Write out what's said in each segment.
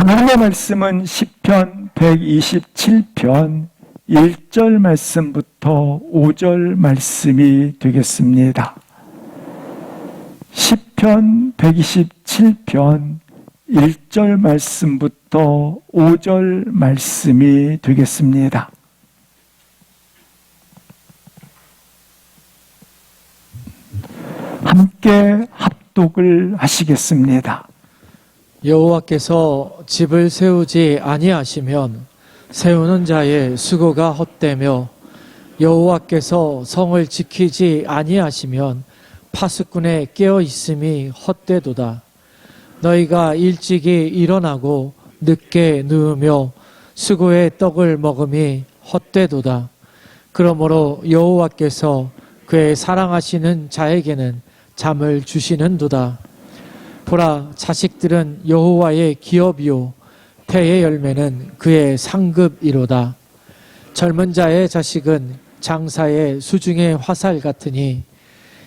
하나님의 말씀은 시편 127편 1절 말씀부터 5절 말씀이 되겠습니다. 시편 127편 1절 말씀부터 5절 말씀이 되겠습니다. 함께 합독을 하시겠습니다. 여호와께서 집을 세우지 아니하시면 세우는 자의 수고가 헛되며 여호와께서 성을 지키지 아니하시면 파수꾼의 깨어 있음이 헛되도다. 너희가 일찍이 일어나고 늦게 누우며 수고의 떡을 먹음이 헛되도다. 그러므로 여호와께서 그의 사랑하시는 자에게는 잠을 주시는도다. 보라, 자식들은 여호와의 기업이요 태의 열매는 그의 상급이로다. 젊은 자의 자식은 장사의 수중의 화살 같으니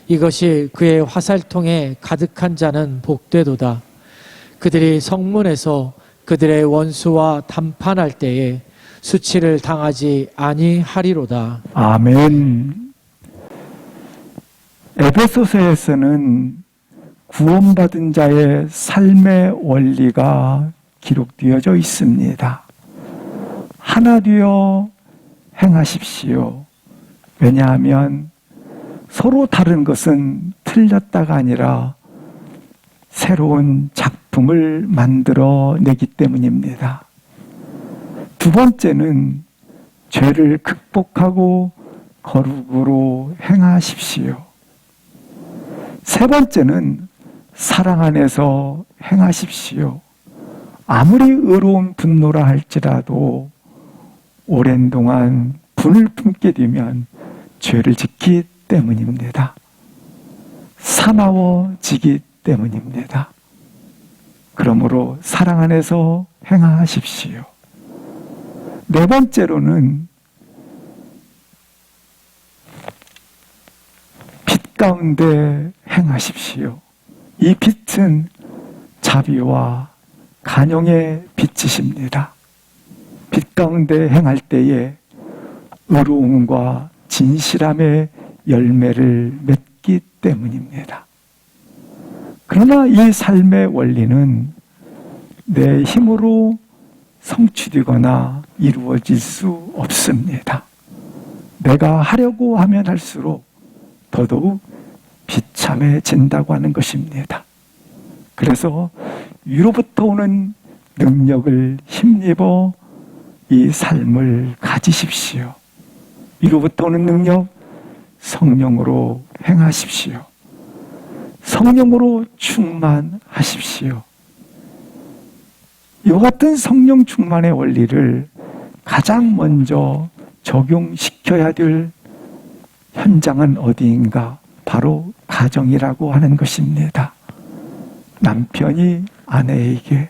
이것이 그의 화살통에 가득한 자는 복되도다. 그들이 성문에서 그들의 원수와 담판할 때에 수치를 당하지 아니하리로다. 아멘. 에베소서에서는 구원받은 자의 삶의 원리가 기록되어져 있습니다. 하나 되어 행하십시오. 왜냐하면 서로 다른 것은 틀렸다가 아니라 새로운 작품을 만들어내기 때문입니다. 두 번째는 죄를 극복하고 거룩으로 행하십시오. 세 번째는 사랑 안에서 행하십시오. 아무리 의로운 분노라 할지라도 오랜 동안 분을 품게 되면 죄를 짓기 때문입니다. 사나워지기 때문입니다. 그러므로 사랑 안에서 행하십시오. 네 번째로는 빛 가운데 행하십시오. 이 빛은 자비와 간용의 빛이십니다. 빛 가운데 행할 때에 의로움과 진실함의 열매를 맺기 때문입니다. 그러나 이 삶의 원리는 내 힘으로 성취되거나 이루어질 수 없습니다. 내가 하려고 하면 할수록 더더욱 비참해진다고 하는 것입니다. 그래서 위로부터 오는 능력을 힘입어 이 삶을 가지십시오. 위로부터 오는 능력, 성령으로 행하십시오. 성령으로 충만하십시오. 이와 같은 성령 충만의 원리를 가장 먼저 적용시켜야 될 현장은 어디인가? 바로 가정이라고 하는 것입니다. 남편이 아내에게,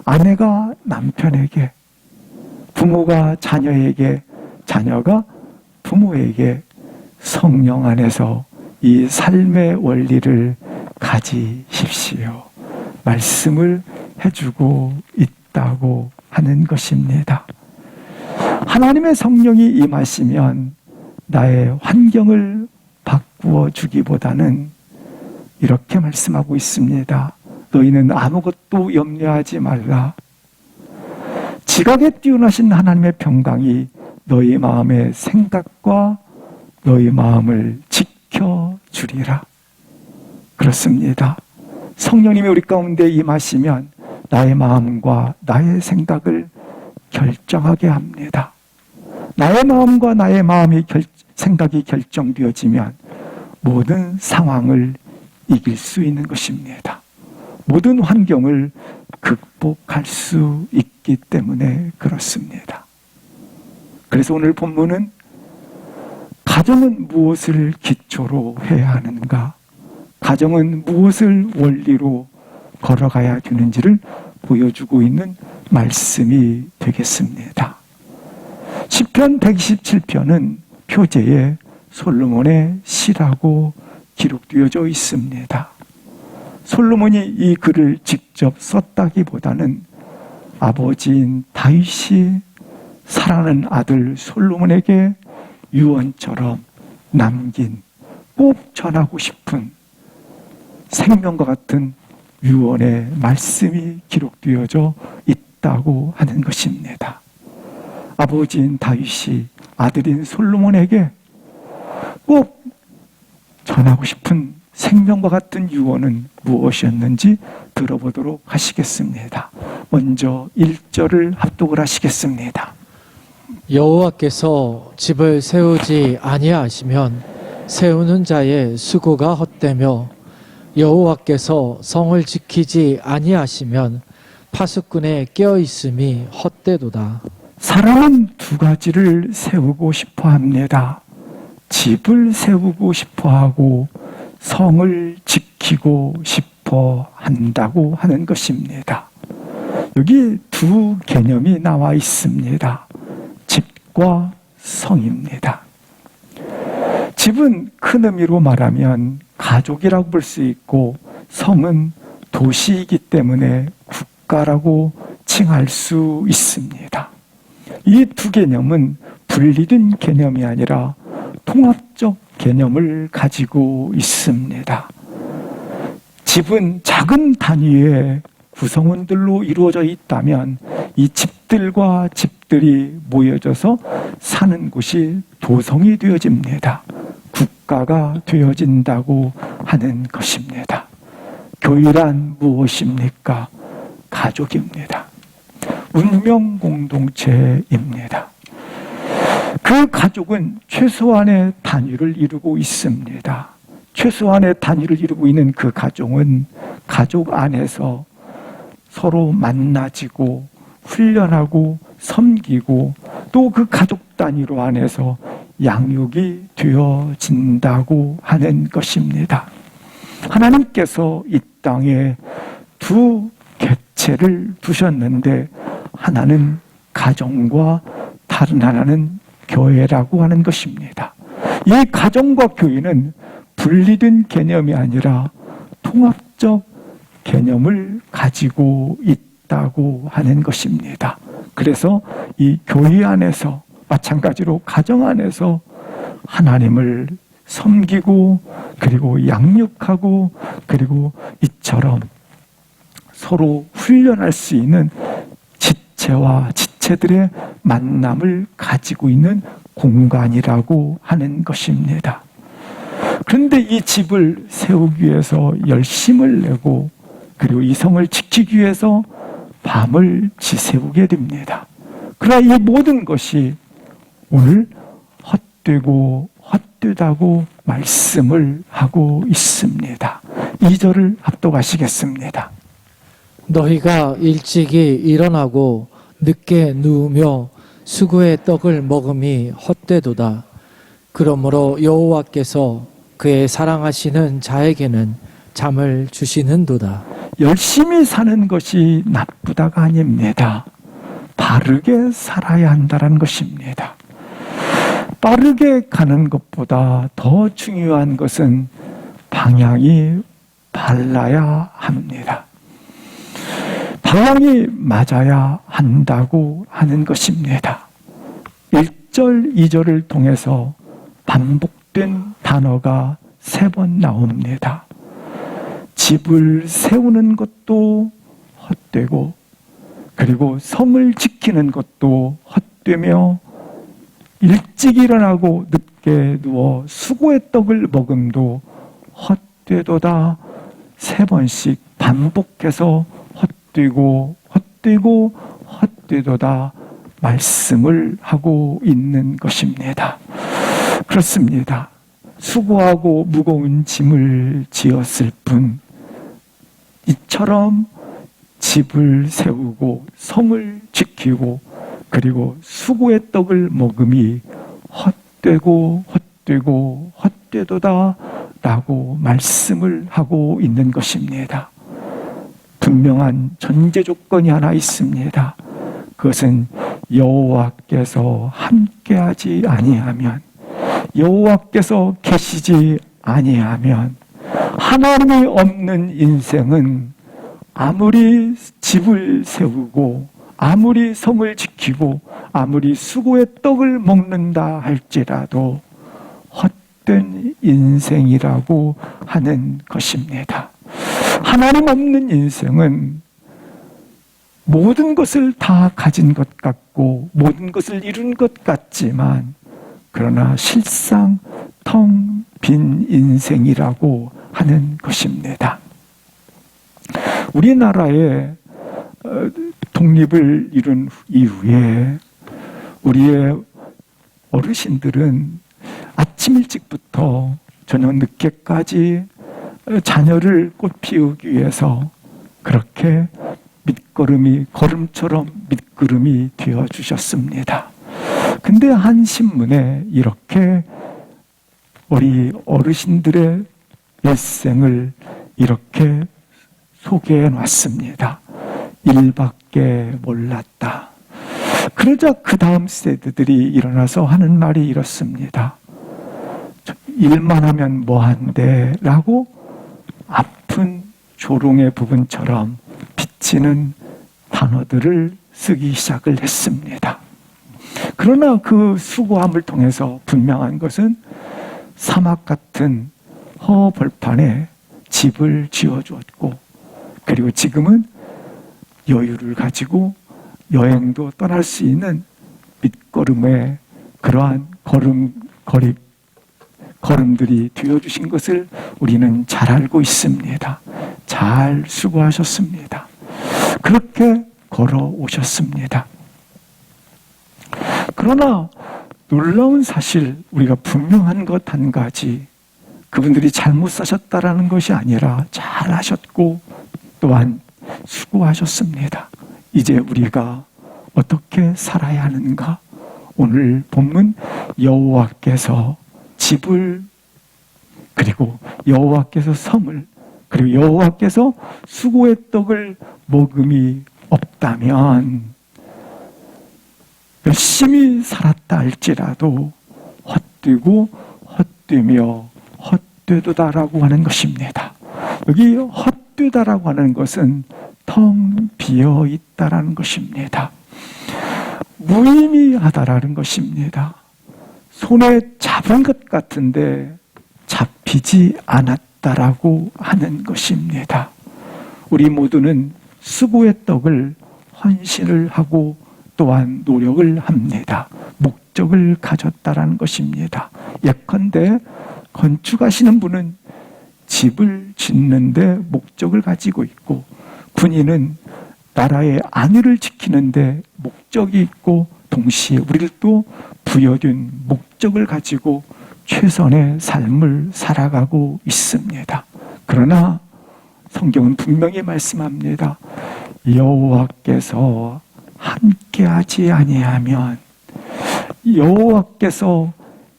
아내가 남편에게, 부모가 자녀에게, 자녀가 부모에게 성령 안에서 이 삶의 원리를 가지십시오. 말씀을 해주고 있다고 하는 것입니다. 하나님의 성령이 임하시면 나의 환경을 바꾸어 주기보다는 이렇게 말씀하고 있습니다. 너희는 아무것도 염려하지 말라. 지각에 뛰어나신 하나님의 평강이 너희 마음의 생각과 너희 마음을 지켜주리라. 그렇습니다. 성령님이 우리 가운데 임하시면 나의 마음과 나의 생각을 결정하게 합니다. 나의 마음과 나의 생각이 결정되어지면 모든 상황을 이길 수 있는 것입니다. 모든 환경을 극복할 수 있기 때문에 그렇습니다. 그래서 오늘 본문은 가정은 무엇을 기초로 해야 하는가? 가정은 무엇을 원리로 걸어가야 되는지를 보여주고 있는 말씀이 되겠습니다. 시편 127편은 표제에 솔로몬의 시라고 기록되어져 있습니다. 솔로몬이 이 글을 직접 썼다기보다는 아버지인 다윗이 사랑하는 아들 솔로몬에게 유언처럼 남긴 꼭 전하고 싶은 생명과 같은 유언의 말씀이 기록되어져 있다고 하는 것입니다. 아버지인 다윗이 아들인 솔로몬에게 꼭 전하고 싶은 생명과 같은 유언은 무엇이었는지 들어보도록 하시겠습니다. 먼저 1절을 합독을 하시겠습니다. 여호와께서 집을 세우지 아니하시면 세우는 자의 수고가 헛되며 여호와께서 성을 지키지 아니하시면 파수꾼의 깨어 있음이 헛되도다. 사람은 두 가지를 세우고 싶어 합니다. 집을 세우고 싶어 하고 성을 지키고 싶어 한다고 하는 것입니다. 여기 두 개념이 나와 있습니다. 집과 성입니다. 집은 큰 의미로 말하면 가족이라고 볼 수 있고, 성은 도시이기 때문에 국가라고 칭할 수 있습니다. 이 두 개념은 분리된 개념이 아니라 통합적 개념을 가지고 있습니다. 집은 작은 단위의 구성원들로 이루어져 있다면 이 집들과 집들이 모여져서 사는 곳이 도성이 되어집니다. 국가가 되어진다고 하는 것입니다. 교회란 무엇입니까? 가족입니다. 운명 공동체입니다. 그 가족은 최소한의 단위를 이루고 있습니다. 최소한의 단위를 이루고 있는 그 가족은 가족 안에서 서로 만나지고 훈련하고 섬기고 또 그 가족 단위로 안에서 양육이 되어진다고 하는 것입니다. 하나님께서 이 땅에 두 객체를 두셨는데 하나는 가정과 다른 하나는 교회라고 하는 것입니다. 이 가정과 교회는 분리된 개념이 아니라 통합적 개념을 가지고 있다고 하는 것입니다. 그래서 이 교회 안에서 마찬가지로 가정 안에서 하나님을 섬기고 그리고 양육하고 그리고 이처럼 서로 훈련할 수 있는 지체와 지체들의 만남을 가지고 있는 공간이라고 하는 것입니다. 그런데 이 집을 세우기 위해서 열심을 내고 그리고 이 성을 지키기 위해서 밤을 지새우게 됩니다. 그러나 이 모든 것이 오늘 헛되고 헛되다고 말씀을 하고 있습니다. 2절을 합독하시겠습니다. 너희가 일찍이 일어나고 늦게 누우며 수고의 떡을 먹음이 헛되도다. 그러므로 여호와께서 그의 사랑하시는 자에게는 잠을 주시는도다. 열심히 사는 것이 나쁘다가 아닙니다. 바르게 살아야 한다는 것입니다. 빠르게 가는 것보다 더 중요한 것은 방향이 발라야 합니다. 방향이 맞아야 한다고 하는 것입니다. 1절, 2절을 통해서 반복된 단어가 3번 나옵니다. 집을 세우는 것도 헛되고 그리고 성을 지키는 것도 헛되며 일찍 일어나고 늦게 누워 수고의 떡을 먹음도 헛되도다. 3번씩 반복해서 헛되고 헛되고 헛되도다 말씀을 하고 있는 것입니다. 그렇습니다. 수고하고 무거운 짐을 지었을 뿐 이처럼 집을 세우고 성을 지키고 그리고 수고의 떡을 먹음이 헛되고 헛되고 헛되도다 라고 말씀을 하고 있는 것입니다. 분명한 전제 조건이 하나 있습니다. 그것은 여호와께서 함께하지 아니하면, 여호와께서 계시지 아니하면 하나님이 없는 인생은 아무리 집을 세우고 아무리 성을 지키고 아무리 수고의 떡을 먹는다 할지라도 헛된 인생이라고 하는 것입니다. 하나님 없는 인생은 모든 것을 다 가진 것 같고 모든 것을 이룬 것 같지만 그러나 실상 텅 빈 인생이라고 하는 것입니다. 우리나라의 독립을 이룬 이후에 우리의 어르신들은 아침 일찍부터 저녁 늦게까지 자녀를 꽃 피우기 위해서 그렇게 걸음처럼 밑거름이 되어 주셨습니다. 근데 한 신문에 이렇게 우리 어르신들의 일생을 이렇게 소개해 놨습니다. 일밖에 몰랐다. 그러자 그 다음 세대들이 일어나서 하는 말이 이렇습니다. 일만 하면 뭐한대? 라고 아픈 조롱의 부분처럼 비치는 단어들을 쓰기 시작을 했습니다. 그러나 그 수고함을 통해서 분명한 것은 사막 같은 허벌판에 집을 지어주었고 그리고 지금은 여유를 가지고 여행도 떠날 수 있는 밑거름의 그러한 걸음들이 되어주신 것을 우리는 잘 알고 있습니다. 잘 수고하셨습니다. 그렇게 걸어오셨습니다. 그러나 놀라운 사실, 우리가 분명한 것 한 가지, 그분들이 잘못 사셨다라는 것이 아니라 잘 하셨고 또한 수고하셨습니다. 이제 우리가 어떻게 살아야 하는가? 오늘 본문 여호와께서 집을 그리고 여호와께서 성을 그리고 여호와께서 수고의 떡을 먹음이 없다면 열심히 살았다 할지라도 헛되고 헛되며 헛되도다라고 하는 것입니다. 여기 헛되다라고 하는 것은 텅 비어 있다라는 것입니다. 무의미하다라는 것입니다. 손에 잡은 것 같은데 잡히지 않았다라고 하는 것입니다. 우리 모두는 수고의 떡을 헌신을 하고 또한 노력을 합니다. 목적을 가졌다라는 것입니다. 예컨대 건축하시는 분은 집을 짓는데 목적을 가지고 있고 군인은 나라의 안위를 지키는데 목적이 있고 동시에 우리를 또 부여된 목적을 가지고 최선의 삶을 살아가고 있습니다. 그러나 성경은 분명히 말씀합니다. 여호와께서 함께하지 아니하면, 여호와께서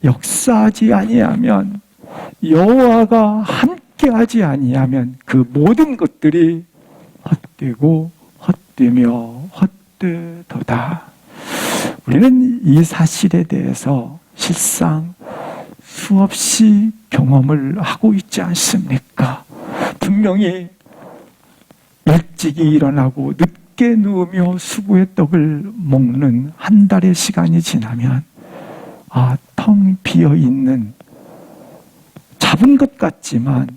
역사하지 아니하면, 여호와가 함께하지 아니하면 그 모든 것들이 헛되고 헛되며 헛되도다. 우리는 이 사실에 대해서 실상 수없이 경험을 하고 있지 않습니까? 분명히 일찍이 일어나고 늦게 누우며 수고의 떡을 먹는 한 달의 시간이 지나면 텅 비어있는 잡은 것 같지만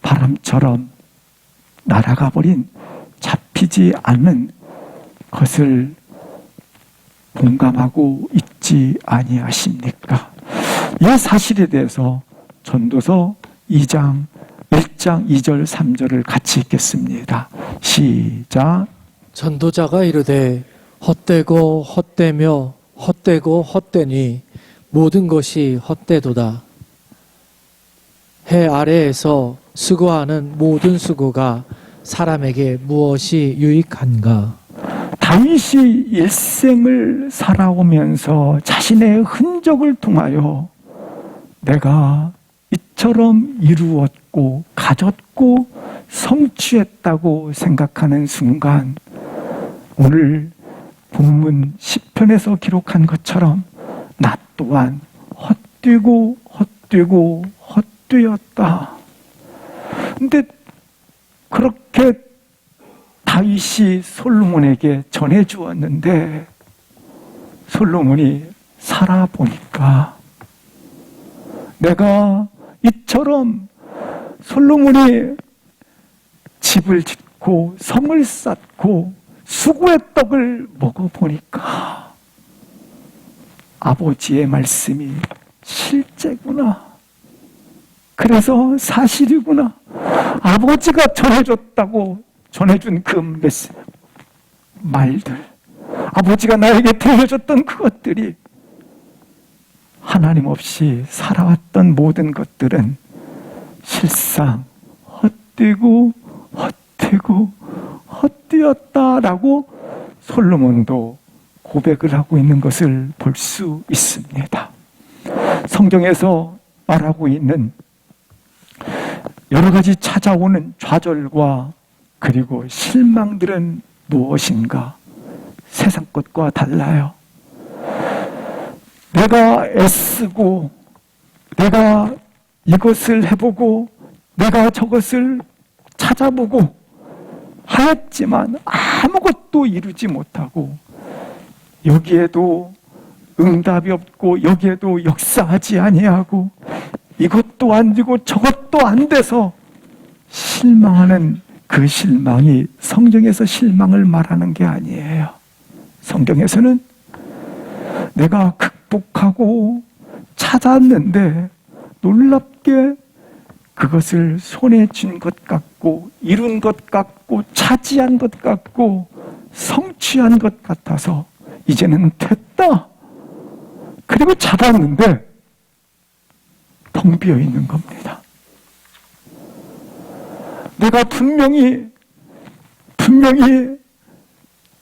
바람처럼 날아가 버린 잡히지 않는 것을 공감하고 있지 아니하십니까? 이 사실에 대해서 전도서 2장 1장 2절 3절을 같이 읽겠습니다. 시작. 전도자가 이르되 헛되고 헛되며 헛되고 헛되니 모든 것이 헛되도다. 해 아래에서 수고하는 모든 수고가 사람에게 무엇이 유익한가? 다윗이 일생을 살아오면서 자신의 흔적을 통하여 내가 이처럼 이루었고 가졌고 성취했다고 생각하는 순간 오늘 본문 시편에서 기록한 것처럼 나 또한 헛되고 헛되고 헛되었다. 근데 그렇게 다윗이 솔로몬에게 전해주었는데 솔로몬이 살아보니까 내가 이처럼 솔로몬이 집을 짓고 성을 쌓고 수고의 떡을 먹어보니까 아버지의 말씀이 실제구나. 그래서 사실이구나. 아버지가 전해준 그 말들, 아버지가 나에게 들려줬던 그것들이 하나님 없이 살아왔던 모든 것들은 실상 헛되고 헛되었다라고 솔로몬도 고백을 하고 있는 것을 볼 수 있습니다. 성경에서 말하고 있는 여러 가지 찾아오는 좌절과 그리고 실망들은 무엇인가? 세상 것과 달라요. 내가 애쓰고 내가 이것을 해보고 내가 저것을 찾아보고 하였지만 아무것도 이루지 못하고 여기에도 응답이 없고 여기에도 역사하지 아니하고 이것도 안 되고 저것도 안 돼서 실망하는 그 실망이 성경에서 실망을 말하는 게 아니에요. 성경에서는 내가 극복하고 찾았는데 놀랍게 그것을 손에 쥔 것 같고 이룬 것 같고 차지한 것 같고 성취한 것 같아서 이제는 됐다. 그리고 잡았는데 텅 비어 있는 겁니다. 내가 분명히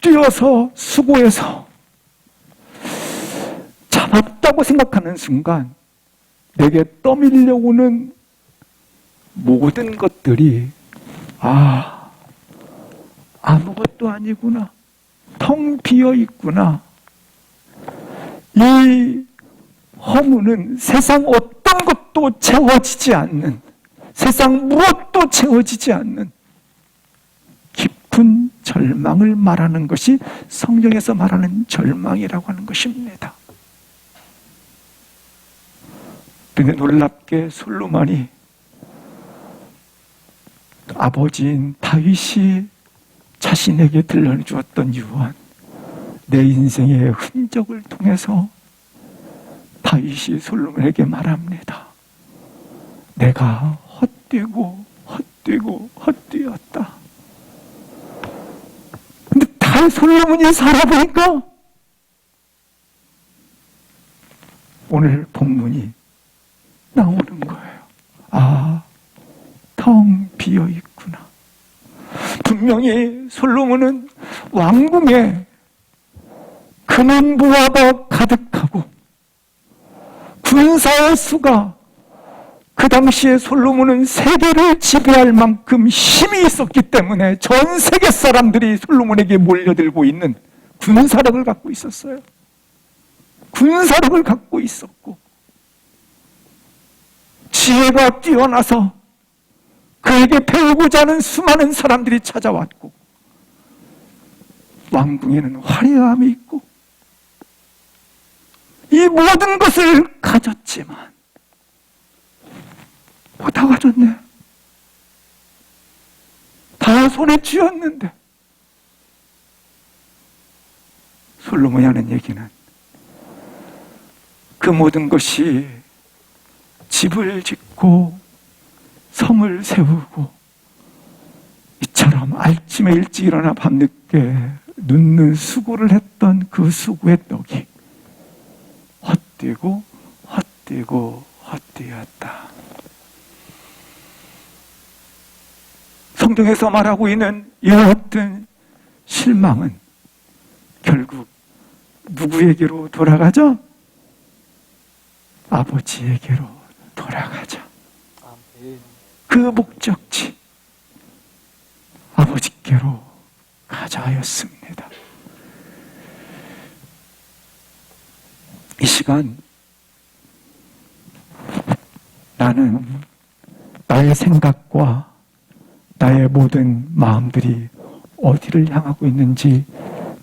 뛰어서 수고해서 잡았다고 생각하는 순간 내게 떠밀려오는 모든 것들이 아무것도 아니구나. 텅 비어 있구나. 이 허무는 세상 어떤 것도 채워지지 않는, 세상 무엇도 채워지지 않는 깊은 절망을 말하는 것이 성경에서 말하는 절망이라고 하는 것입니다. 그런데 놀랍게 솔로몬이 아버지인 다윗이 자신에게 들려주었던 유언, 내 인생의 흔적을 통해서 다윗이 솔로몬에게 말합니다. 내가 헛되었다. 근데 다 솔로몬이 살아보니까 오늘 본문이 나오는 거예요. 텅 비어 있구나. 분명히 솔로몬은 왕궁에 금은부화가 가득하고 군사의 수가 그 당시에 솔로몬은 세계를 지배할 만큼 힘이 있었기 때문에 전 세계 사람들이 솔로몬에게 몰려들고 있는 군사력을 갖고 있었어요. 군사력을 갖고 있었고 지혜가 뛰어나서 그에게 배우고자 하는 수많은 사람들이 찾아왔고 왕궁에는 화려함이 있고 이 모든 것을 가졌지만 다 가졌네. 다 손에 쥐었는데 솔로몬이 하는 얘기는 그 모든 것이 집을 짓고 성을 세우고 이처럼 아침에 일찍 일어나 밤늦게 눕는 수고를 했던 그 수고의 떡이 헛되었다. 성경에서 말하고 있는 이와 같은 실망은 결국 누구에게로 돌아가죠? 아버지에게로 돌아가죠. 그 목적지 아버지께로 가자 하였습니다. 이 시간 나는 나의 생각과 나의 모든 마음들이 어디를 향하고 있는지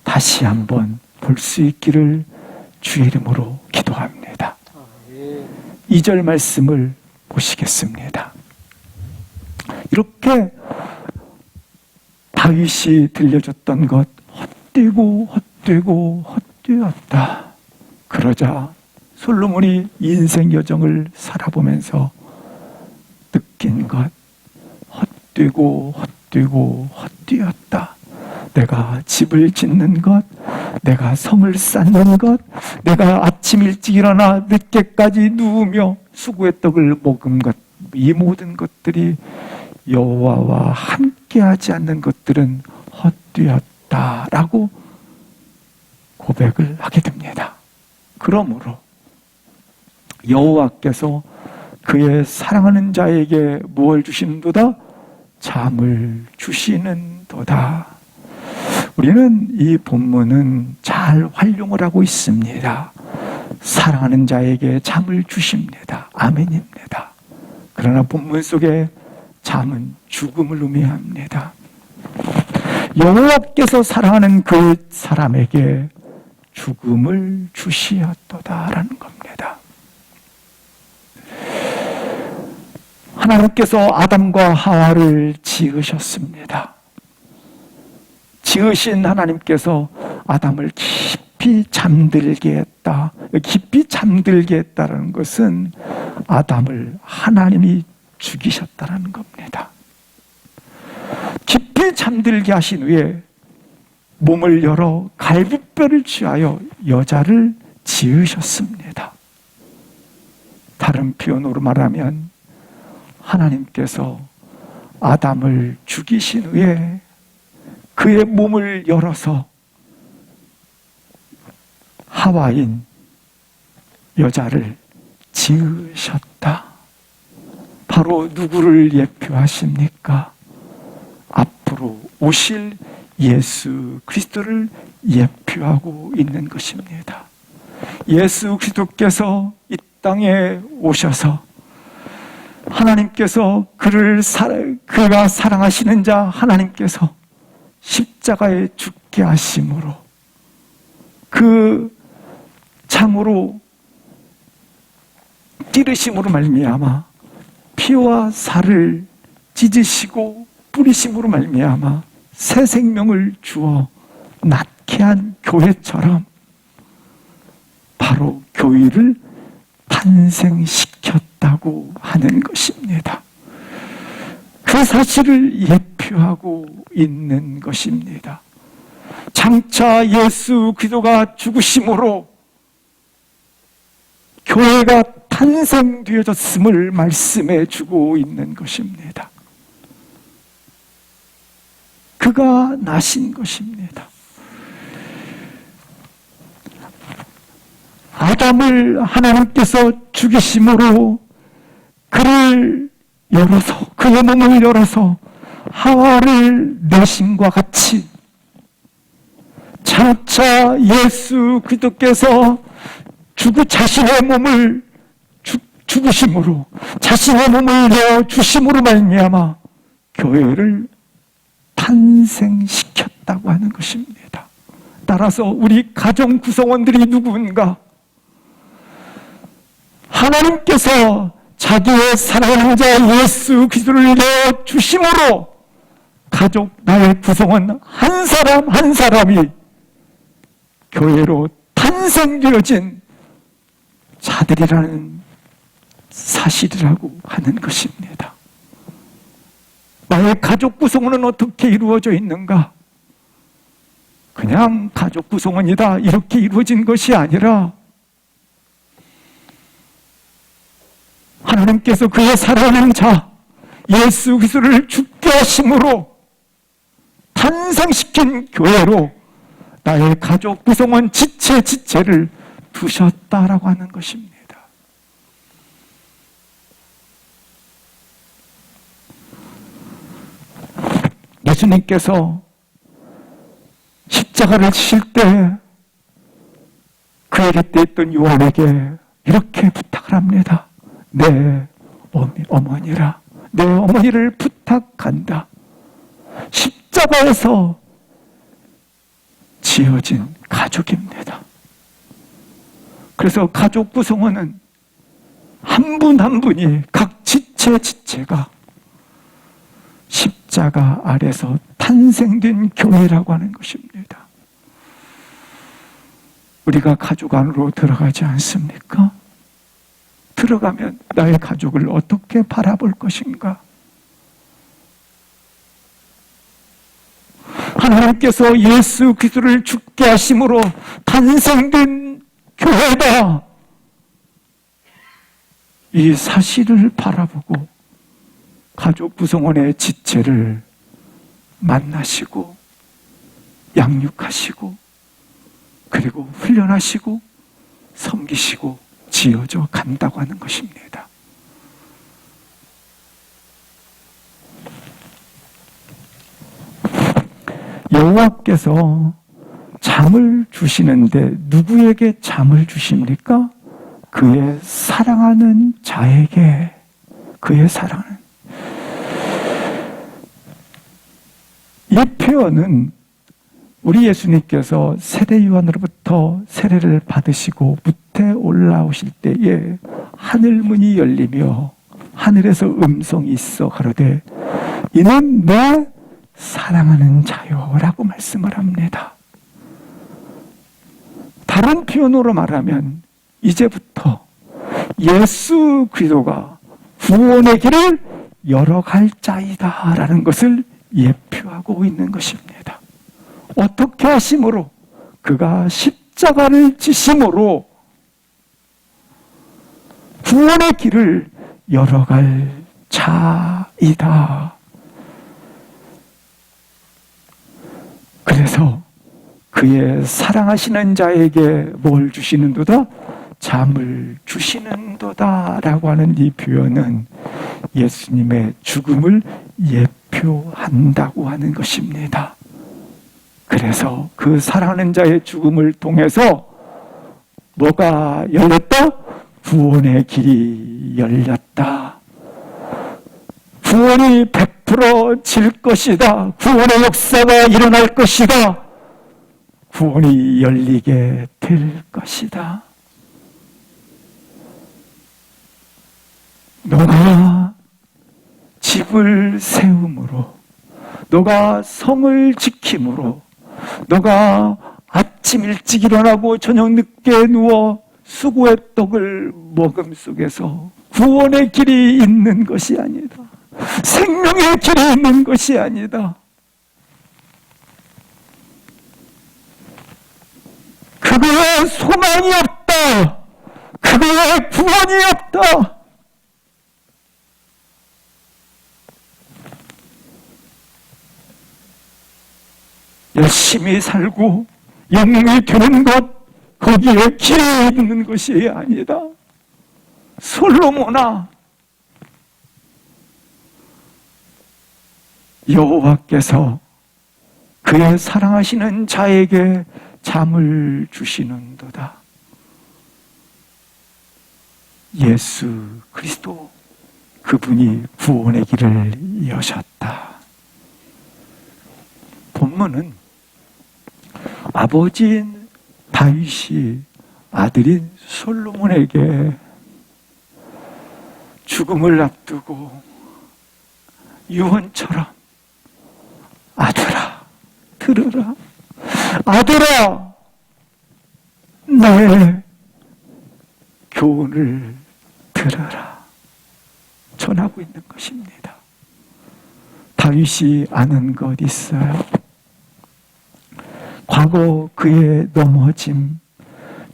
다시 한번 볼 수 있기를 주의 이름으로 기도합니다. 2절 말씀을 보시겠습니다. 이렇게 다윗이 들려줬던 것 헛되고 헛되었다. 그러자 솔로몬이 인생 여정을 살아보면서 느낀 것 헛되고 헛되었다. 내가 집을 짓는 것, 내가 성을 쌓는 것, 내가 아침 일찍 일어나 늦게까지 누우며 수고의 떡을 먹은 것, 이 모든 것들이 여호와와 함께하지 않는 것들은 헛되었다라고 고백을 하게 됩니다. 그러므로 여호와께서 그의 사랑하는 자에게 무엇을 주시는도다? 잠을 주시는도다. 우리는 이 본문은 잘 활용을 하고 있습니다. 사랑하는 자에게 잠을 주십니다. 아멘입니다. 그러나 본문 속에 잠은 죽음을 의미합니다. 여호와께서 사랑하는 그 사람에게 죽음을 주시었도다라는 겁니다. 하나님께서 아담과 하와를 지으셨습니다. 지으신 하나님께서 아담을 깊이 잠들게 했다. 깊이 잠들게 했다는 것은 아담을 하나님이 죽이셨다는 겁니다. 깊이 잠들게 하신 후에 몸을 열어 갈비뼈를 취하여 여자를 지으셨습니다. 다른 표현으로 말하면 하나님께서 아담을 죽이신 후에 그의 몸을 열어서 하와인 여자를 지으셨다. 바로 누구를 예표하십니까? 앞으로 오실 예수 그리스도를 예표하고 있는 것입니다. 예수 그리스도께서 이 땅에 오셔서 하나님께서 그가 사랑하시는 자 하나님께서 십자가에 죽게 하심으로 그 창으로 찌르심으로 말미암아 피와 살을 찢으시고 뿌리심으로 말미암아 새 생명을 주어 낳게 한 교회처럼 바로 교회를 탄생시켰다고 하는 것입니다. 그 사실을 예표하고 있는 것입니다. 장차 예수 그리스도가 죽으심으로 교회가 탄생되어졌음을 말씀해 주고 있는 것입니다. 그가 나신 것입니다. 아담을 하나님께서 죽이심으로 그를 열어서 그의 몸을 열어서 하와를 내심과 같이 장차 예수 그리스도께서 자신의 몸을 죽으심으로 자신의 몸을 내어 주심으로 말미암아 교회를 탄생시켰다고 하는 것입니다. 따라서 우리 가정 구성원들이 누구인가? 하나님께서 자기의 사랑하는 자 예수 그리스도를 내어 주심으로 가족 나의 구성원 한 사람 한 사람이 교회로 탄생되어진 자들이라는 사실이라고 하는 것입니다. 나의 가족 구성원은 어떻게 이루어져 있는가? 그냥 가족 구성원이다 이렇게 이루어진 것이 아니라 하나님께서 그의 사랑하는 자 예수 그리스도를 죽게 하심으로 탄생시킨 교회로 나의 가족 구성원 지체를 두셨다라고 하는 것입니다. 예수님께서 십자가를 지실 때 그의 곁에 있던 요한에게 이렇게 부탁을 합니다. 내 어머니라, 내 어머니를 부탁한다. 십자가에서 지어진 가족입니다. 그래서 가족 구성원은 한 분 한 분이 각 지체가 십자가 아래서 탄생된 교회라고 하는 것입니다. 우리가 가족 안으로 들어가지 않습니까? 들어가면 나의 가족을 어떻게 바라볼 것인가? 하나님께서 예수 그리스도를 죽게 하심으로 탄생된 교회다. 이 사실을 바라보고 가족 구성원의 지체를 만나시고 양육하시고 그리고 훈련하시고 섬기시고 지어져 간다고 하는 것입니다. 여호와께서 잠을 주시는데 누구에게 잠을 주십니까? 그의 사랑하는 자에게. 그의 사랑하는. 이 표현은 우리 예수님께서 세례 요한으로부터 세례를 받으시고 무태 올라오실 때에 하늘 문이 열리며 하늘에서 음성이 있어 가로되 이는 내 사랑하는 자요 라고 말씀을 합니다. 다른 표현으로 말하면 이제부터 예수 그리스도가 구원의 길을 열어갈 자이다 라는 것을 예표하고 있는 것입니다. 어떻게 하심으로? 그가 십자가를 지심으로 구원의 길을 열어갈 자이다. 그래서 그의 사랑하시는 자에게 뭘 주시는도다? 잠을 주시는도다 라고 하는 이 표현은 예수님의 죽음을 예표한다고 하는 것입니다. 그래서 그 사랑하는 자의 죽음을 통해서 뭐가 열렸다? 구원의 길이 열렸다. 구원이 베풀어질 것이다. 구원의 역사가 일어날 것이다. 구원이 열리게 될 것이다. 너가 집을 세움으로, 너가 성을 지킴으로, 너가 아침 일찍 일어나고 저녁 늦게 누워 수고의 떡을 먹음 속에서 구원의 길이 있는 것이 아니다. 생명의 길이 있는 것이 아니다. 그거에 소망이 없다. 그거에 구원이 없다. 열심히 살고 영웅이 되는 것, 거기에 길이 있는 것이 아니다. 솔로몬아, 여호와께서 그의 사랑하시는 자에게 잠을 주시는도다. 예수 그리스도, 그분이 구원의 길을 여셨다. 본문은 아버지인 다윗이 아들인 솔로몬에게 죽음을 앞두고 유언처럼 아들아 들으라, 아들아 나의 교훈을 들으라 전하고 있는 것입니다. 다윗이 아는 것 있어요. 과거 그의 넘어짐,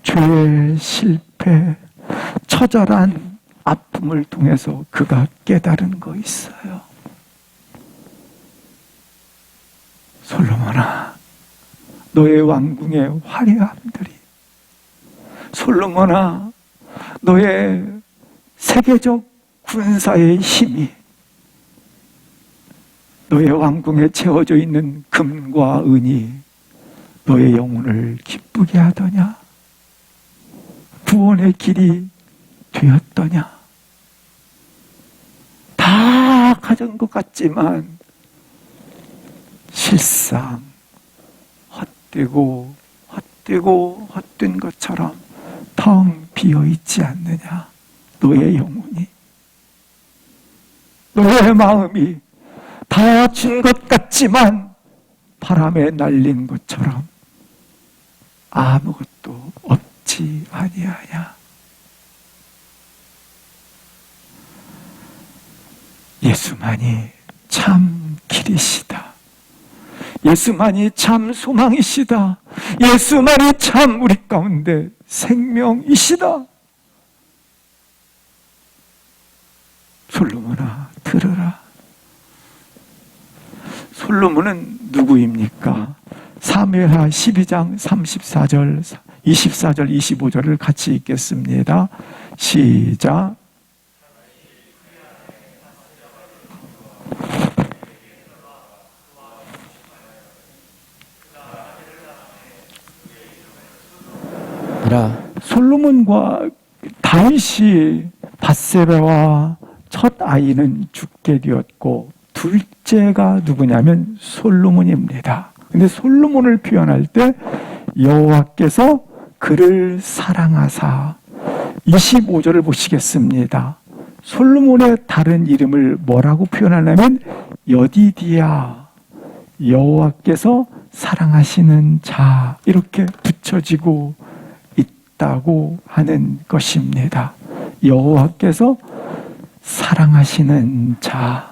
죄의 실패, 처절한 아픔을 통해서 그가 깨달은 거 있어요. 솔로몬아, 너의 왕궁의 화려함들이, 솔로몬아, 너의 세계적 군사의 힘이, 너의 왕궁에 채워져 있는 금과 은이 너의 영혼을 기쁘게 하더냐? 구원의 길이 되었더냐? 다 가진 것 같지만 실상 헛되고 헛된 것처럼 텅 비어있지 않느냐. 너의 영혼이, 너의 마음이 다 준 것 같지만 바람에 날린 것처럼 아무것도 없지 아니하냐. 예수만이 참 길이시다. 예수만이 참 소망이시다. 예수만이 참 우리 가운데 생명이시다. 솔로몬아, 들으라. 솔로몬은 누구입니까? 사무엘하 12장 34절, 24절, 25절을 같이 읽겠습니다. 시작. 솔로몬과 다윗이 밧세바와 첫 아이는 죽게 되었고 둘째가 누구냐면 솔로몬입니다. 근데 솔로몬을 표현할 때 여호와께서 그를 사랑하사, 25절을 보시겠습니다. 솔로몬의 다른 이름을 뭐라고 표현하냐면 여디디야, 여호와께서 사랑하시는 자, 이렇게 붙여지고 있다고 하는 것입니다. 여호와께서 사랑하시는 자.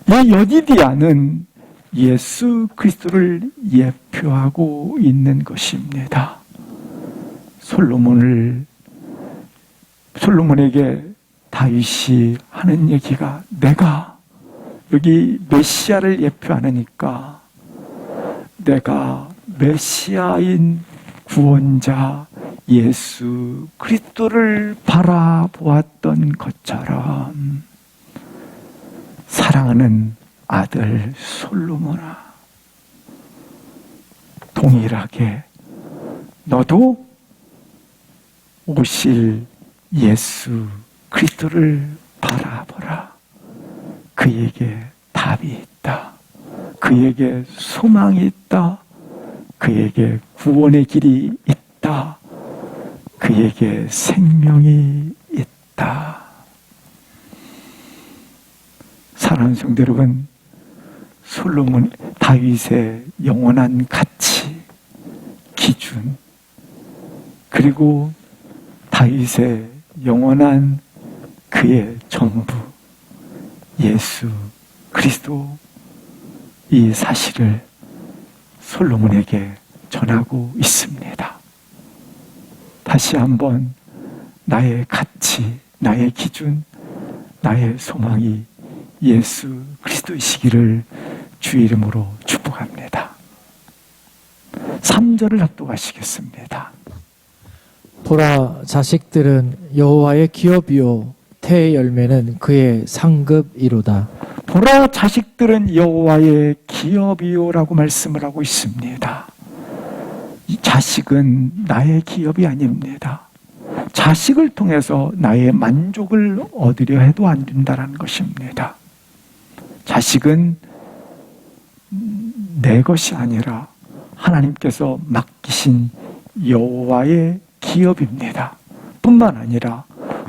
이 여디디아는 예수 그리스도를 예표하고 있는 것입니다. 솔로몬에게 다윗이 하는 얘기가, 내가 여기 메시아를 예표하니까 내가 메시아인 구원자 예수 그리스도를 바라보았던 것처럼 사랑하는 아들 솔로몬아, 동일하게 너도 오실 예수 그리스도를 바라보라. 그에게 답이 있다. 그에게 소망이 있다. 그에게 구원의 길이 있다. 그에게 생명이 있다. 사랑하는 성도 여러분, 다윗의 영원한 가치, 기준, 그리고 다윗의 영원한 그의 전부, 예수 그리스도, 이 사실을 솔로몬에게 전하고 있습니다. 다시 한번 나의 가치, 나의 기준, 나의 소망이 예수 그리스도이시기를 주 이름으로 축복합니다. 3절을 합독하시겠습니다. 보라, 자식들은 여호와의 기업이요 태의 열매는 그의 상급이로다. 보라, 자식들은 여호와의 기업이요라고 말씀을 하고 있습니다. 이 자식은 나의 기업이 아닙니다. 자식을 통해서 나의 만족을 얻으려 해도 안 된다는 것입니다. 자식은 내 것이 아니라 하나님께서 맡기신 여호와의 기업입니다. 뿐만 아니라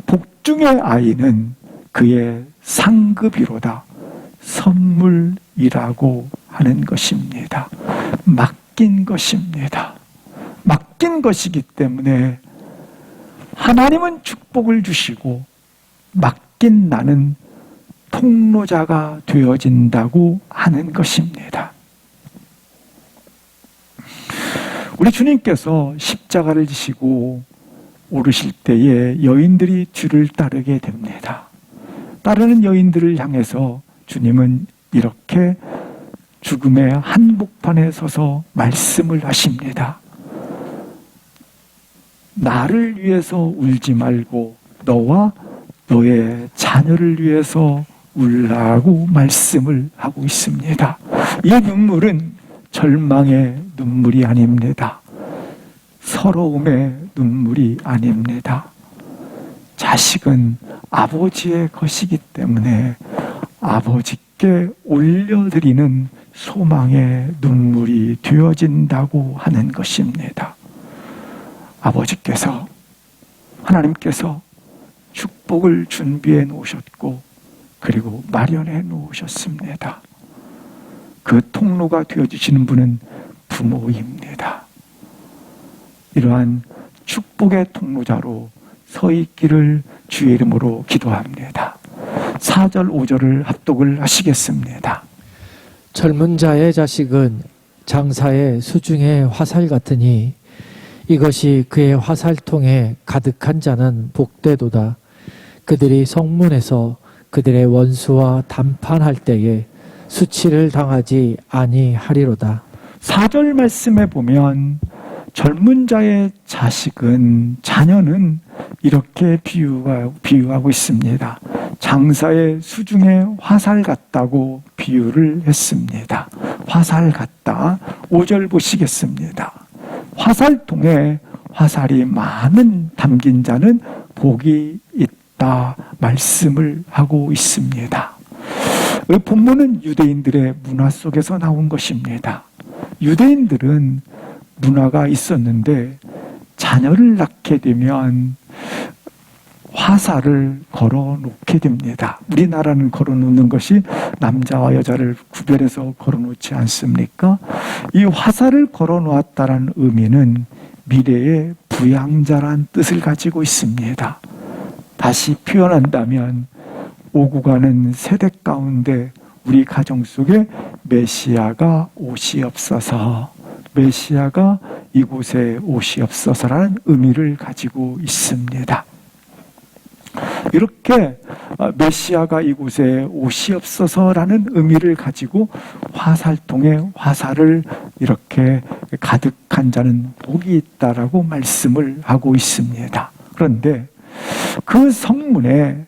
복중의 아이는 그의 상급이로다. 선물이라고 하는 것입니다. 맡긴 것입니다. 맡긴 것이기 때문에 하나님은 축복을 주시고 맡긴 나는 통로자가 되어진다고 하는 것입니다. 우리 주님께서 십자가를 지시고 오르실 때에 여인들이 주를 따르게 됩니다. 따르는 여인들을 향해서 주님은 이렇게 죽음의 한복판에 서서 말씀을 하십니다. 나를 위해서 울지 말고 너와 너의 자녀를 위해서 울라고 말씀을 하고 있습니다. 이 눈물은 절망의 눈물이 아닙니다. 서러움의 눈물이 아닙니다. 자식은 아버지의 것이기 때문에 아버지께 올려드리는 소망의 눈물이 되어진다고 하는 것입니다. 아버지께서, 하나님께서 축복을 준비해 놓으셨고 그리고 마련해 놓으셨습니다. 그 통로가 되어주시는 분은 부모입니다. 이러한 축복의 통로자로 서 있기를 주의 이름으로 기도합니다. 4절 5절을 합독을 하시겠습니다. 젊은 자의 자식은 장사의 수중의 화살 같으니 이것이 그의 화살통에 가득한 자는 복되도다. 그들이 성문에서 그들의 원수와 담판할 때에 수치를 당하지 아니하리로다. 4절 말씀에 보면 젊은 자의 자식은, 자녀는 이렇게 비유하고 있습니다. 장사의 수중에 화살 같다고 비유를 했습니다. 화살 같다. 5절 보시겠습니다. 화살통에 화살이 많은 담긴 자는 복이 있다 말씀을 하고 있습니다. 이 본문은 유대인들의 문화 속에서 나온 것입니다. 유대인들은 문화가 있었는데 자녀를 낳게 되면 화살을 걸어 놓게 됩니다. 우리나라는 걸어 놓는 것이 남자와 여자를 구별해서 걸어 놓지 않습니까? 이 화살을 걸어 놓았다는 의미는 미래의 부양자란 뜻을 가지고 있습니다. 다시 표현한다면 오고 가는 세대 가운데 우리 가정 속에 메시아가 오시옵소서, 메시아가 이곳에 오시옵소서라는 의미를 가지고 있습니다. 이렇게 메시아가 이곳에 오시옵소서라는 의미를 가지고 화살통에 화살을 이렇게 가득한 자는 복이 있다라고 말씀을 하고 있습니다. 그런데 그 성문에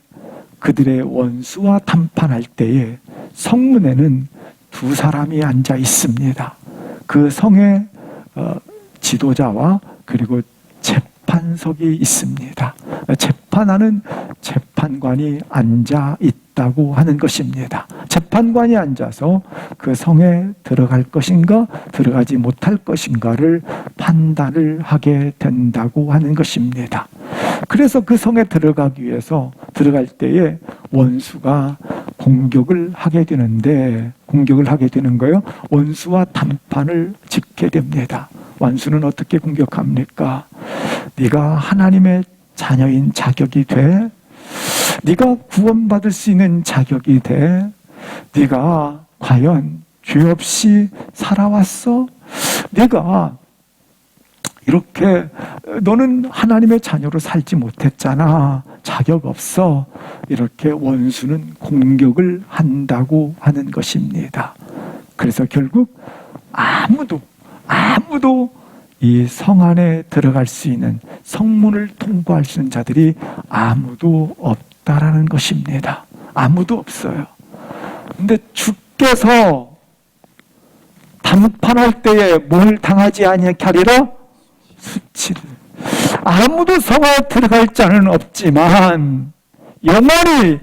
그들의 원수와 담판할 때에 성문에는 두 사람이 앉아 있습니다. 그 성의 지도자와 그리고 재판석이 있습니다. 재판하는 재판관이 앉아 있다고 하는 것입니다. 재판관이 앉아서 그 성에 들어갈 것인가 들어가지 못할 것인가를 판단을 하게 된다고 하는 것입니다. 그래서 그 성에 들어가기 위해서 들어갈 때에 원수가 공격을 하게 되는 거예요. 원수와 담판을 짓게 됩니다. 원수는 어떻게 공격합니까? 네가 하나님의 자녀인 자격이 돼? 네가 구원받을 수 있는 자격이 돼? 네가 과연 죄 없이 살아왔어? 네가 이렇게 너는 하나님의 자녀로 살지 못했잖아. 자격 없어. 이렇게 원수는 공격을 한다고 하는 것입니다. 그래서 결국 아무도 이 성 안에 들어갈 수 있는, 성문을 통과할 수 있는 자들이 아무도 없다라는 것입니다. 아무도 없어요. 근데 주께서 담판할 때에 뭘 당하지 아니하게 하리라? 수치를. 아무도 성에 들어갈 자는 없지만 영원히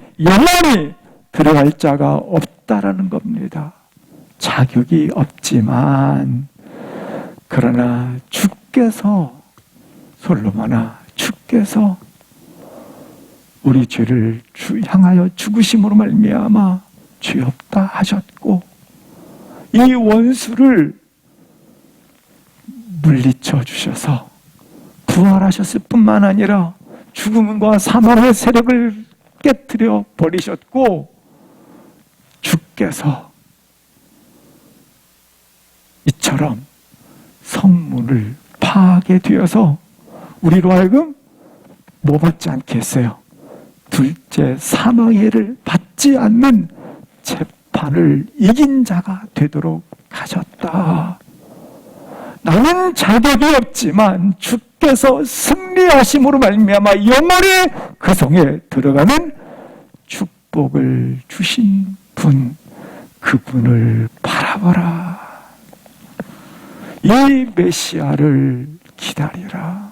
들어갈 자가 없다라는 겁니다. 자격이 없지만, 그러나 주께서, 솔로몬아, 주께서 우리 죄를 향하여 죽으심으로 말미암아 죄 없다 하셨고, 이 원수를 물리쳐 주셔서 부활하셨을 뿐만 아니라 죽음과 사망의 세력을 깨뜨려 버리셨고, 주께서 이처럼 성문을 파하게 되어서 우리로 하여금 뭐 받지 않게 했어요? 둘째, 사망해를 받지 않는 재판을 이긴 자가 되도록 하셨다. 나는 자격이 없지만 주께서 승리하심으로 말미암아 영원히 그 성에 들어가는 축복을 주신 분, 그분을 바라보라. 이 메시아를 기다리라.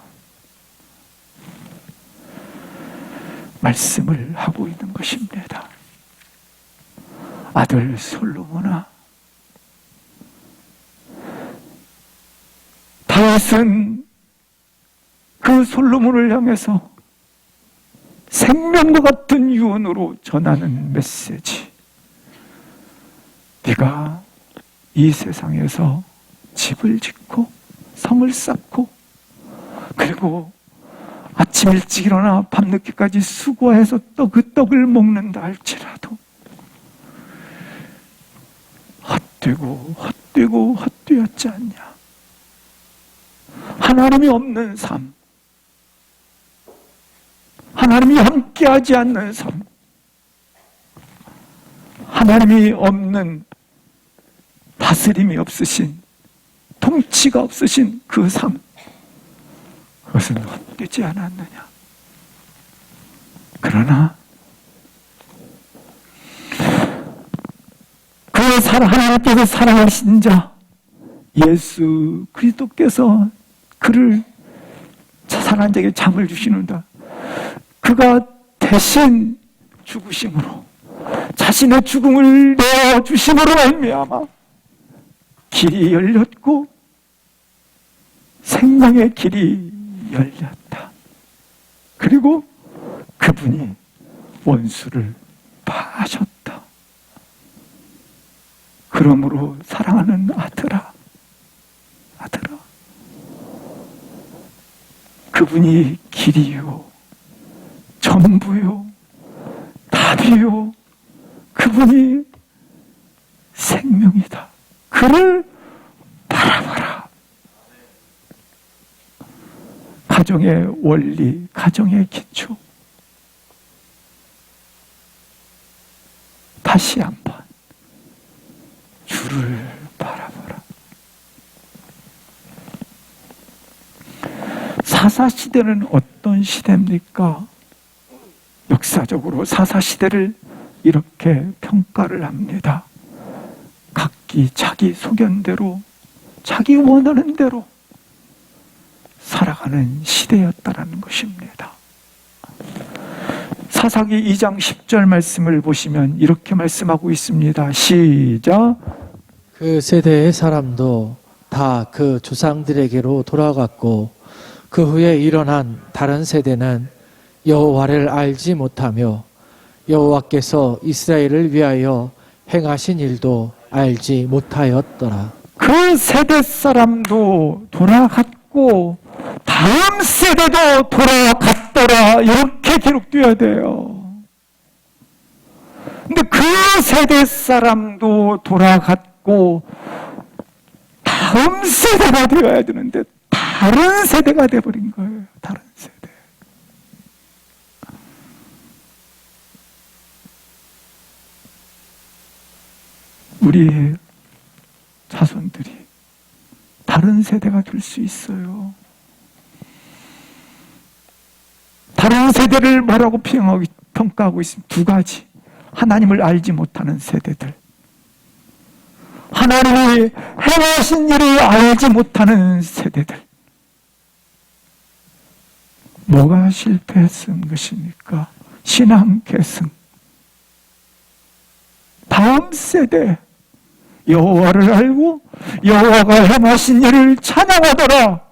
말씀을 하고 있는 것입니다. 아들 솔로몬아, 다윗은 그 솔로몬을 향해서 생명과 같은 유언으로 전하는 메시지. 네가 이 세상에서 집을 짓고 성을 쌓고 그리고 아침 일찍 일어나 밤늦게까지 수고해서 그 떡을 먹는다 할지라도 헛되고 헛되었지 않냐. 하나님이 없는 삶, 하나님이 함께하지 않는 삶, 하나님이 없는 다스림이 없으신, 통치가 없으신 그 삶, 그것은 헛되지 않았느냐. 그러나 그 하나님께서 사랑하신 자 예수 그리스도께서 그를 사랑한 자에게 잠을 주시는다. 그가 대신 죽으심으로 자신의 죽음을 내어주심으로 말미암아 길이 열렸고 생명의 길이 열렸다. 그리고 그분이 원수를 파하셨다. 그러므로 사랑하는 아들아, 그분이 길이요, 전부요, 답이요, 그분이 생명이다. 그를 바라봐라. 가정의 원리, 가정의 기초. 다시 한번 주를 바라봐라. 사사시대는 어떤 시대입니까? 역사적으로 사사시대를 이렇게 평가를 합니다. 각기 자기 소견대로, 자기 원하는 대로 살아가는 시대였다라는 것입니다. 사사기 2장 10절 말씀을 보시면 이렇게 말씀하고 있습니다. 시작. 그 세대의 사람도 다 그 조상들에게로 돌아갔고 그 후에 일어난 다른 세대는 여호와를 알지 못하며 여호와께서 이스라엘을 위하여 행하신 일도 알지 못하였더라. 그 세대 사람도 돌아갔고 다음 세대도 돌아갔더라. 이렇게 기록되어야 돼요. 근데 그 세대 사람도 돌아갔고 다음 세대가 되어야 되는데 다른 세대가 되어버린 거예요. 다른 세대. 우리 자손들이 다른 세대가 될 수 있어요. 다른 세대를 뭐라고 평가하고 있습니다. 두 가지. 하나님을 알지 못하는 세대들. 하나님이 행하신 일을 알지 못하는 세대들. 뭐가 실패했은 것입니까? 신앙 계승. 다음 세대. 여호와를 알고 여호와가 행하신 일을 찬양하더라.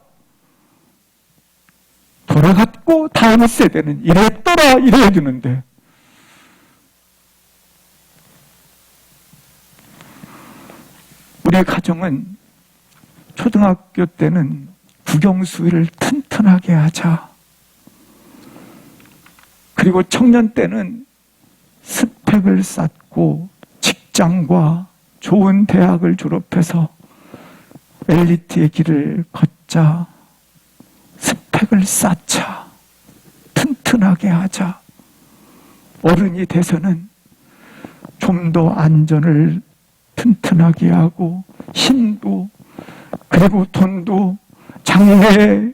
돌아갔고 다음 세대는 이랬더라 이래야 되는데 우리 가정은 초등학교 때는 국영수를 튼튼하게 하자. 그리고 청년 때는 스펙을 쌓고 직장과 좋은 대학을 졸업해서 엘리트의 길을 걷자. 스펙을 쌓자. 튼튼하게 하자. 어른이 돼서는 좀 더 안전을 튼튼하게 하고 힘도 그리고 돈도 장래에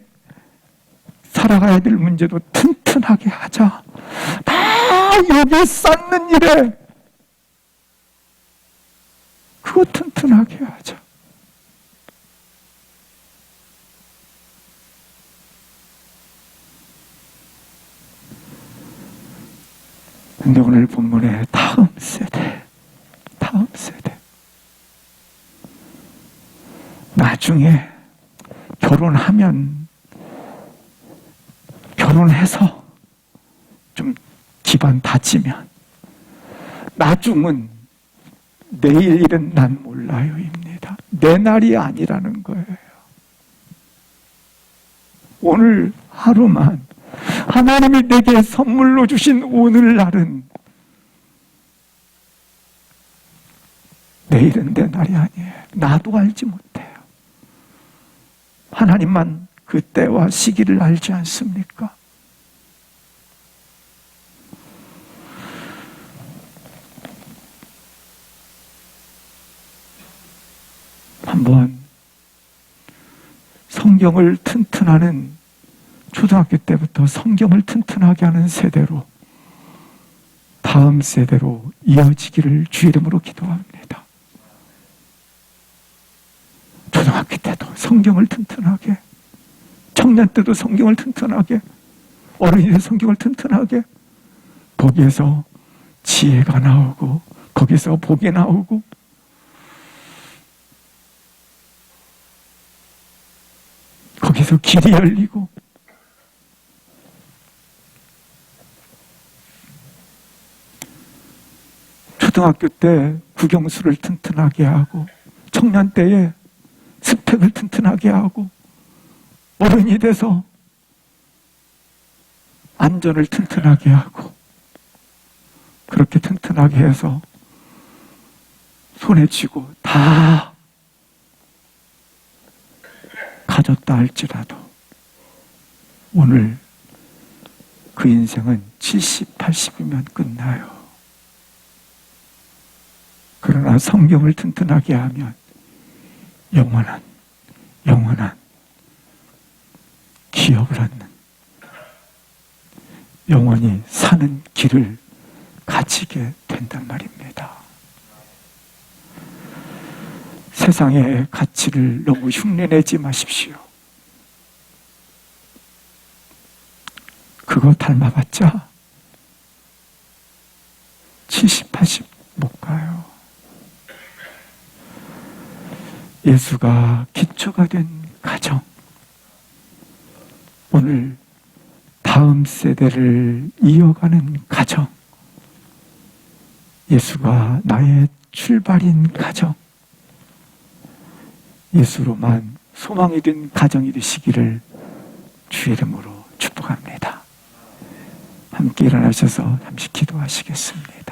살아가야 될 문제도 튼튼하게 하자. 다 여기 쌓는 일에 그거 튼튼하게 하자. 근데 오늘 본문에 다음 세대 나중에 결혼해서 좀 기반 다지면 나중은 내일 일은 난 몰라요입니다. 내 날이 아니라는 거예요. 오늘 하루만 하나님이 내게 선물로 주신 오늘날은 내일은 내 날이 아니에요. 나도 알지 못해요. 하나님만 그 때와 시기를 알지 않습니까? 한번 성경을 튼튼하는 초등학교 때부터 성경을 튼튼하게 하는 세대로 다음 세대로 이어지기를 주의 이름으로 기도합니다. 초등학교 때도 성경을 튼튼하게, 청년 때도 성경을 튼튼하게, 어른이 된 성경을 튼튼하게, 거기에서 지혜가 나오고 거기서 복이 나오고 거기서 길이 열리고 초등학교 때 국영수를 튼튼하게 하고 청년 때에 스펙을 튼튼하게 하고 어른이 돼서 안전을 튼튼하게 하고 그렇게 튼튼하게 해서 손에 쥐고 다 가졌다 할지라도 오늘 그 인생은 70, 80이면 끝나요. 그러나 성경을 튼튼하게 하면 영원한 기업을 얻는, 영원히 사는 길을 가지게 된단 말입니다. 세상의 가치를 너무 흉내내지 마십시오. 그거 닮아봤자 70, 80 못 가요. 예수가 기초가 된 가정, 오늘 다음 세대를 이어가는 가정, 예수가 나의 출발인 가정, 예수로만 소망이 된 가정이 되시기를 주의 이름으로 축복합니다. 함께 일어나셔서 잠시 기도하시겠습니다.